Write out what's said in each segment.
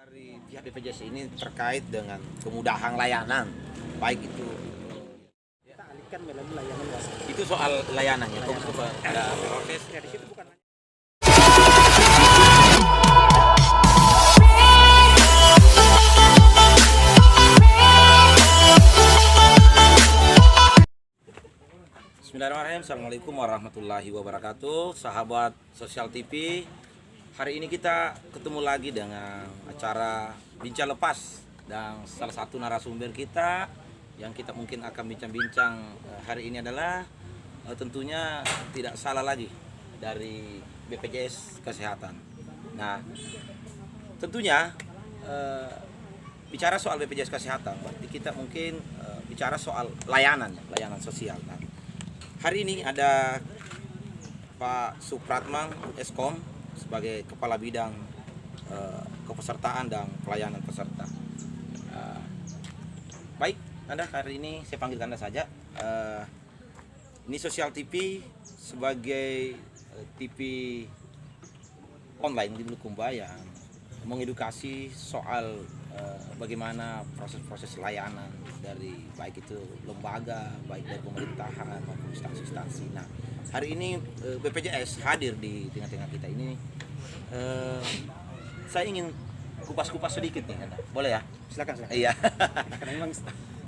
Dari pihak BPJS ini terkait dengan kemudahan layanan, baik itu Kita alihkan melalui layanan WhatsApp. itu soal layanannya, fokus kepada proses. Ya, di situ bukan hanya Bismillahirrahmanirrahim. Assalamualaikum warahmatullahi wabarakatuh. Sahabat Sosial TV, hari ini kita ketemu lagi dengan acara Bincang Lepas dan salah satu narasumber kita yang kita mungkin akan bincang-bincang hari ini adalah tentunya tidak salah lagi dari BPJS Kesehatan. Nah, tentunya bicara soal BPJS Kesehatan, berarti kita mungkin bicara soal layanan sosial. Nah, hari ini ada Pak Supratman Eskom sebagai Kepala Bidang Kepesertaan dan Pelayanan Peserta. Baik, Anda hari ini saya panggil Anda saja. Ini Sosial TV sebagai TV online di Bulukumba yang mengedukasi soal bagaimana proses-proses layanan dari baik itu lembaga, baik dari pemerintahan maupun instansi-instansi. Nah, hari ini BPJS hadir di tengah-tengah kita ini. Saya ingin kupas-kupas sedikit nih, boleh ya? silakan. Iya. Karena memang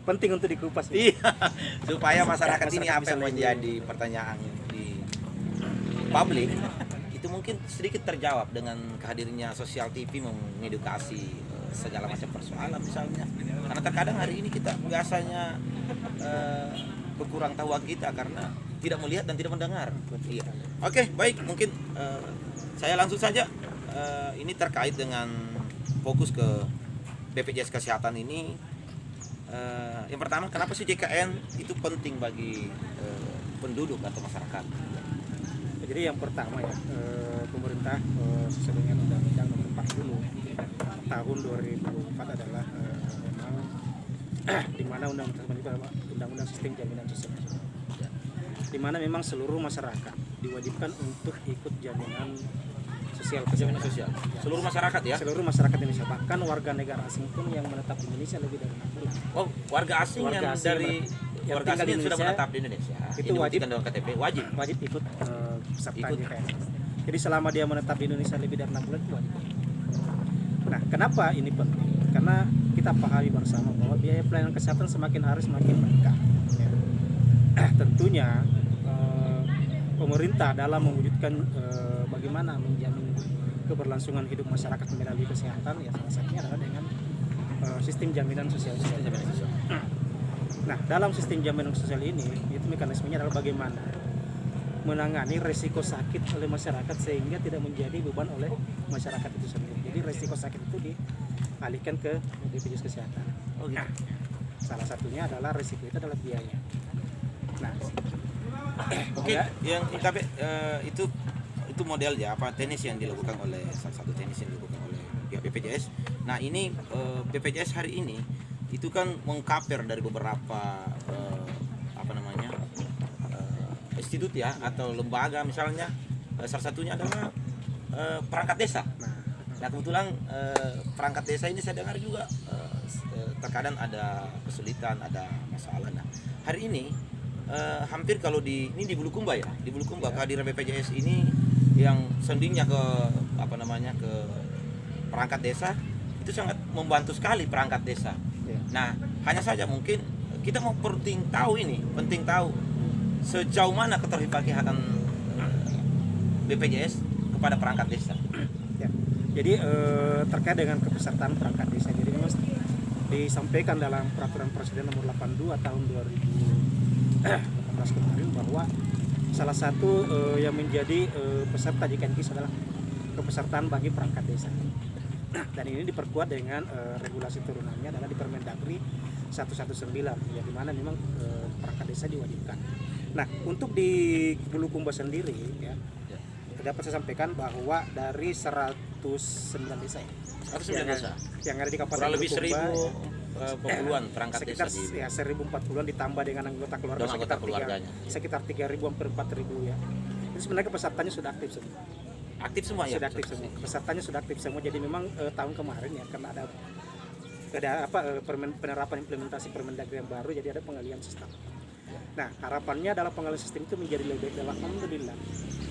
penting untuk dikupas. Iya. Supaya masyarakat ini apa bisa yang menjadi pertanyaan di publik itu mungkin sedikit terjawab dengan kehadirannya Sosial TV mengedukasi segala macam persoalan misalnya. Karena terkadang hari ini kita biasanya kekurang tahuan kita karena tidak melihat dan tidak mendengar. Iya. Oke, baik, mungkin saya langsung saja ini terkait dengan fokus ke BPJS Kesehatan ini. Yang pertama, kenapa sih JKN itu penting bagi penduduk atau masyarakat? Jadi yang pertama ya, pemerintah sesuai dengan Undang-Undang Nomor 40 tahun 2004 adalah memang di mana Undang-Undang Sistem Jaminan Sosial Nasional. Di mana memang seluruh masyarakat diwajibkan untuk ikut jaminan sosial. Jaminan sosial. Seluruh masyarakat ya? Seluruh masyarakat Indonesia, bahkan warga negara asing pun yang menetap di Indonesia lebih dari 6 bulan. Oh, warga asing yang dari yang warga asing tinggal di yang sudah Indonesia, menetap di Indonesia itu wajib dengan KTP wajib ikut peserta Ikut. JKN. Jadi selama dia menetap di Indonesia lebih dari 6 bulan itu wajib. Nah, kenapa ini penting? Karena kita pahami bersama bahwa biaya pelayanan kesehatan semakin hari semakin meningkat. Ya. Tentunya pemerintah dalam mewujudkan bagaimana menjamin keberlangsungan hidup masyarakat melalui kesehatan, ya salah satunya adalah dengan sistem jaminan sosial. Nah, dalam sistem jaminan sosial ini, itu mekanismenya adalah bagaimana menangani resiko sakit oleh masyarakat sehingga tidak menjadi beban oleh masyarakat itu sendiri. Jadi resiko sakit itu dialihkan ke BPJS Kesehatan. Oh, gitu. Nah, salah satunya adalah resiko itu adalah biaya. Nah, Oke, yang tapi itu model ya apa teknis yang dilakukan oleh salah satu teknis yang dilakukan oleh pihak BPJS. Nah, ini BPJS hari ini itu kan mengcover dari beberapa institut ya atau lembaga misalnya, salah satunya adalah perangkat desa. Nah, kebetulan perangkat desa ini saya dengar juga terkadang ada kesulitan, ada masalah. Nah, hari ini hampir kalau di Bulukumba ya, di Bulukumba kehadiran BPJS ini yang sendingnya ke ke perangkat desa itu sangat membantu sekali perangkat desa. Nah, hanya saja mungkin kita mau penting tahu sejauh mana keterpihakkan BPJS kepada perangkat desa. ya. Jadi terkait dengan kepesertaan perangkat desa, jadi memang disampaikan dalam Peraturan Presiden Nomor 82 tahun 2018 kemarin bahwa salah satu yang menjadi peserta JKNKIS adalah kepesertaan bagi perangkat desa. Dan ini diperkuat dengan regulasi turunannya adalah di Permendagri 119 ya, di mana memang perangkat desa diwajibkan. Nah, untuk di Bulukumba sendiri ya, dapat saya sampaikan bahwa dari 109 desa ya, 109 desa yang ada di Kabupaten kurang lebih Bulukumba, 1000 penguluan perangkat sekitar desa di 1040-an ditambah dengan anggota keluarga dengan anggota keluarganya sekitar 3000 hampir 4000 ya. Itu sebenarnya pesertanya sudah aktif semua. aktif semua ya? Sudah aktif semua. Pesertanya sudah aktif semua. Jadi memang tahun kemarin ya karena ada penerapan implementasi Permendagri yang baru, jadi ada pengalihan sistem. Nah, harapannya adalah pengalihan sistem itu menjadi lebih baik. Alhamdulillah,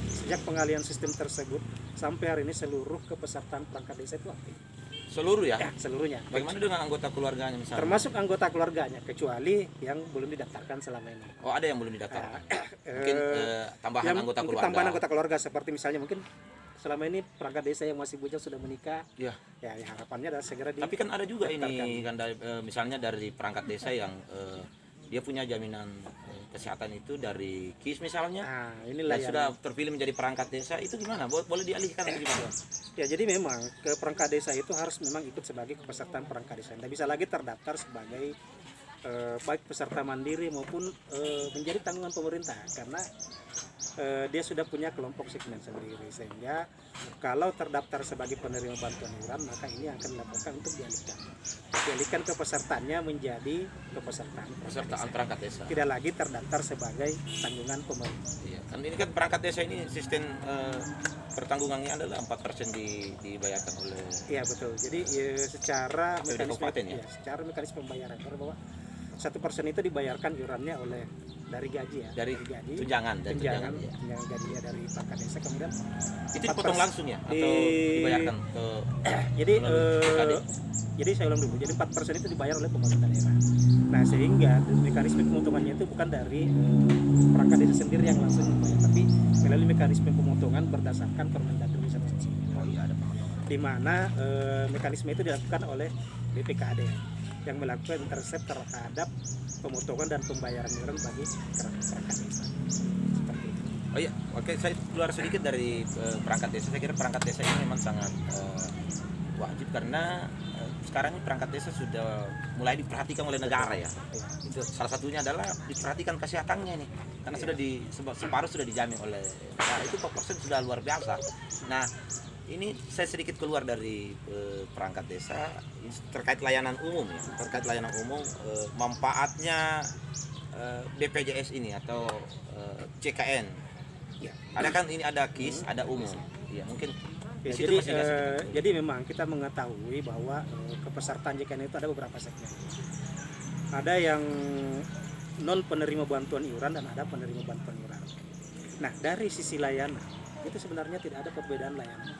sejak pengalihan sistem tersebut sampai hari ini seluruh kepesertaan perangkat desa itu aktif. Seluruh ya? Ya, seluruhnya. Bagaimana dengan anggota keluarganya misalnya? Termasuk anggota keluarganya, kecuali yang belum didaftarkan selama ini. Oh, ada yang belum didaftarkan. Mungkin tambahan Yang anggota mungkin keluarga. tambahan anggota keluarga seperti misalnya mungkin selama ini perangkat desa yang masih bujang sudah menikah. Ya. Ya, harapannya adalah segera Tapi kan ada juga ini didaftarkan. kan dari, misalnya dari perangkat desa yang dia punya jaminan kesehatan itu dari KIS misalnya. Nah, inilah Dan yang sudah terpilih menjadi perangkat desa, itu gimana? Boleh dialihkan atau gimana? ya, jadi memang ke perangkat desa itu harus memang ikut sebagai kepesertaan perangkat desa. Tidak bisa lagi terdaftar sebagai baik peserta mandiri maupun menjadi tanggungan pemerintah karena dia sudah punya kelompok segmen sendiri, sehingga kalau terdaftar sebagai penerima bantuan iuran maka ini akan dilaporkan untuk dialihkan kepesertaannya menjadi Pesertaan perangkat desa. tidak lagi terdaftar sebagai tanggungan pemerintah. Iya, kan ini kan perangkat desa ini sistem pertanggungannya adalah 4% dibayarkan oleh. Iya betul. Jadi secara APBD mekanisme kabupaten ya? secara mekanisme pembayaran bahwa 1% itu dibayarkan iurannya oleh dari gaji ya. Dari gaji. tunjangan dan tunjangan, ya. Tunjangan gajinya dari perangkat desa, kemudian Itu dipotong langsung ya atau Di- dibayarkan ke jadi melalui PKD? jadi saya ulang dulu. Jadi 4% itu dibayar oleh pemerintah daerah. Nah, sehingga mekanisme pemotongannya itu bukan dari perangkat desa sendiri yang langsung dibayar, tapi melalui mekanisme pemotongan berdasarkan Permendagri 199. Oh iya, ada Di mana mekanisme itu dilakukan oleh BPKD yang melakukan intercept terhadap pemotongan dan pembayaran iuran bagi perangkat desa. Seperti itu. Oh iya, oke, saya keluar sedikit dari perangkat desa. Saya kira perangkat desa ini memang sangat wajib karena sekarang ini perangkat desa sudah mulai diperhatikan oleh negara ya. Iya. Itu salah satunya adalah diperhatikan kesehatannya nih, karena sudah separuh sudah dijamin oleh negara. Itu 4% sudah luar biasa. Nah, ini saya sedikit keluar dari perangkat desa terkait layanan umum ya, terkait layanan umum manfaatnya BPJS ini atau CKN. Ya. Ada kan ini ada KIS, ada umum. Iya, mungkin Ya, di situ jadi, masih nggak sedikit. jadi memang kita mengetahui bahwa kepesertaan JKN itu ada beberapa segmen. Ada yang non penerima bantuan iuran dan ada penerima bantuan iuran. Nah, dari sisi layanan itu sebenarnya tidak ada perbedaan layanan.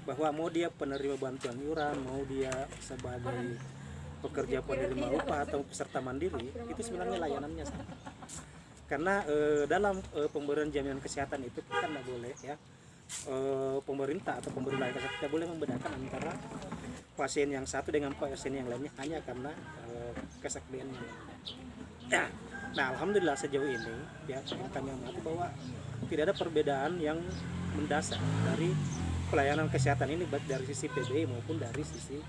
Bahwa mau dia penerima bantuan iuran, mau dia sebagai pekerja penerima upah atau peserta mandiri, itu sebenarnya layanannya sama. Karena dalam pemberian jaminan kesehatan itu kita tidak boleh ya. Pemerintah atau pemberi layanan kesehatan tidak boleh membedakan antara pasien yang satu dengan pasien yang lainnya hanya karena kesaktiannya. Nah, alhamdulillah sejauh ini ya kami amati bahwa tidak ada perbedaan yang mendasar dari pelayanan kesehatan ini baik dari sisi PBI maupun dari sisi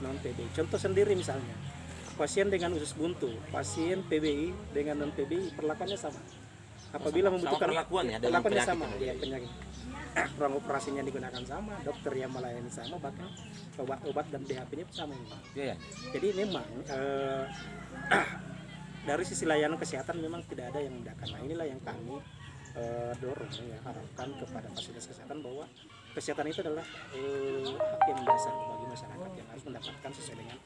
non PBI. Contoh sendiri misalnya pasien dengan usus buntu, pasien PBI dengan non PBI perlakuannya sama. Apabila membutuhkan perlakuan ya, dalam perlakuannya penyakit sama, ini. ya penyakit. Ruang operasinya digunakan sama, dokter yang melayani sama, bahkan obat-obat dan DHP-nya sama. Iya, ya. Jadi memang dari sisi layanan kesehatan memang tidak ada yang membedakan. Nah, inilah yang kami dorong ya, harapkan kepada fasilitas kesehatan bahwa kesehatan itu adalah hak yang mendasar bagi masyarakat yang harus mendapatkan sesuai dengan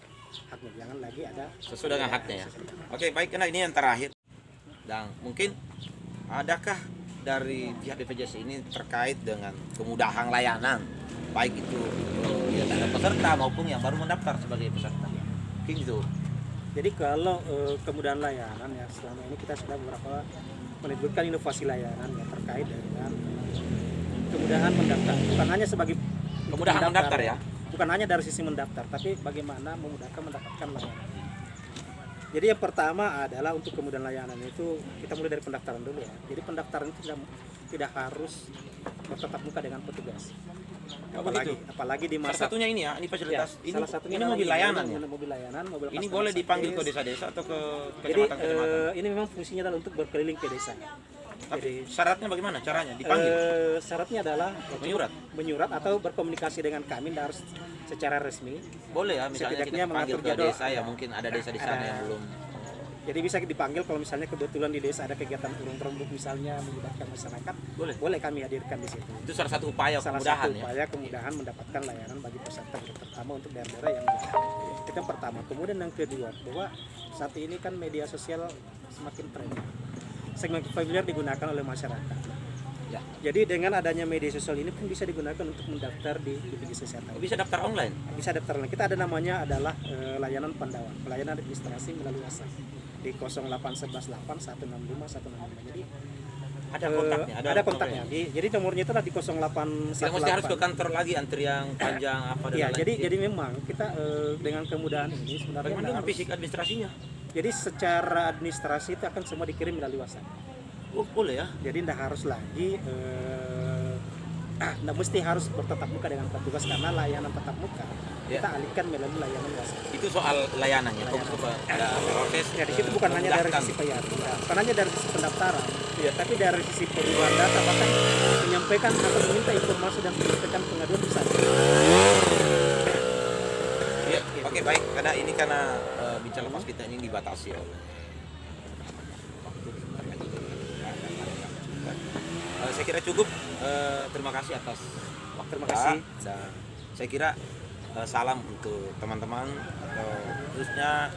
haknya. Jangan lagi ada Sesuai dengan haknya ya. sesuai dengan hak. Oke, baik, karena ini yang terakhir. Dan mungkin adakah dari pihak BPJS ini terkait dengan kemudahan layanan baik itu yang ada peserta maupun yang baru mendaftar sebagai peserta? Mungkin itu. Jadi kalau kemudahan layanan ya selama ini kita sudah beberapa menyebutkan inovasi layanan ya terkait dengan kemudahan mendaftar. Bukan hanya sebagai Kemudahan mendaftar ya. Bukan hanya dari sisi mendaftar, tapi bagaimana memudahkan mendapatkan layanan. Jadi yang pertama adalah untuk kemudahan layanan itu kita mulai dari pendaftaran dulu ya. Jadi pendaftaran itu tidak harus bertatap muka dengan petugas. Apalagi di Salah masa satunya ini ya, ini fasilitas. ya, salah satunya ini mobil layanan ya. Mobil layanan, mobil Ini customer boleh dipanggil ke service. desa-desa atau ke Jadi kecamatan-kecamatan. ini memang fungsinya adalah untuk berkeliling ke desa. Tapi syaratnya bagaimana caranya? Dipanggil, Syaratnya adalah menyurat. atau berkomunikasi dengan kami harus secara resmi. Boleh ya, misalnya Setidaknya kita panggil mengatur ke jadwal. desa ya, mungkin ada desa di sana Ada. yang belum Jadi bisa dipanggil kalau misalnya kebetulan di desa ada kegiatan urung rembuk misalnya melibatkan masyarakat, boleh kami hadirkan di situ. Itu salah satu upaya Salah kemudahan satu ya. upaya kemudahan mendapatkan layanan bagi peserta, terutama untuk daerah-daerah yang jauh. Itu yang pertama. Kemudian yang kedua, bahwa saat ini kan media sosial semakin tren, semakin familiar digunakan oleh masyarakat. Ya. Jadi dengan adanya media sosial ini pun bisa digunakan untuk mendaftar di BPJS Kesehatan. Bisa daftar online. Bisa daftar online. Kita ada namanya adalah layanan pandawan, pelayanan administrasi melalui WhatsApp di 08118 165 165. Jadi Ada kontaknya, ada kontaknya. Jadi nomornya itu adalah di 08118. Tidak mesti harus ke kantor lagi antri yang panjang apa dan Iya, lain-lain. jadi memang kita dengan kemudahan ini sebenarnya Bagaimana dengan harus- fisik administrasinya? jadi secara administrasi itu akan semua dikirim melalui WhatsApp. Oh, boleh ya. Jadi tidak harus lagi nggak mesti harus bertatap muka dengan petugas, karena layanan tatap muka Ya. kita alihkan melalui layanan WhatsApp. Itu soal layanannya. Layanan. Ada proses. Ya, di situ bukan hanya dari memudahkan. sisi pelayanan, bukan hanya dari sisi pendaftaran, tapi dari sisi perubahan data, bahkan menyampaikan atau meminta informasi dan menyampaikan pengaduan bisa. Ya, oke baik. Karena bincang lepas kita ini dibatasi oleh waktu. Sebentar lagi ada yang cukup. Saya kira cukup. Terima kasih atas waktu. Terima kasih. Dan saya kira salam untuk teman-teman atau khususnya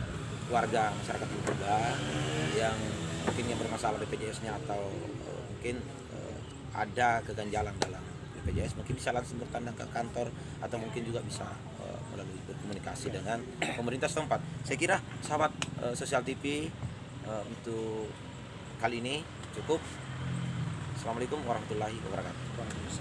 warga masyarakat Purba yang mungkin yang bermasalah BPJS-nya atau mungkin ada keganjalan dalam BPJS, mungkin bisa langsung bertandang ke kantor atau mungkin juga bisa melalui berkomunikasi dengan pemerintah setempat. Saya kira sahabat Sosial TV untuk kali ini cukup. Assalamualaikum warahmatullahi wabarakatuh.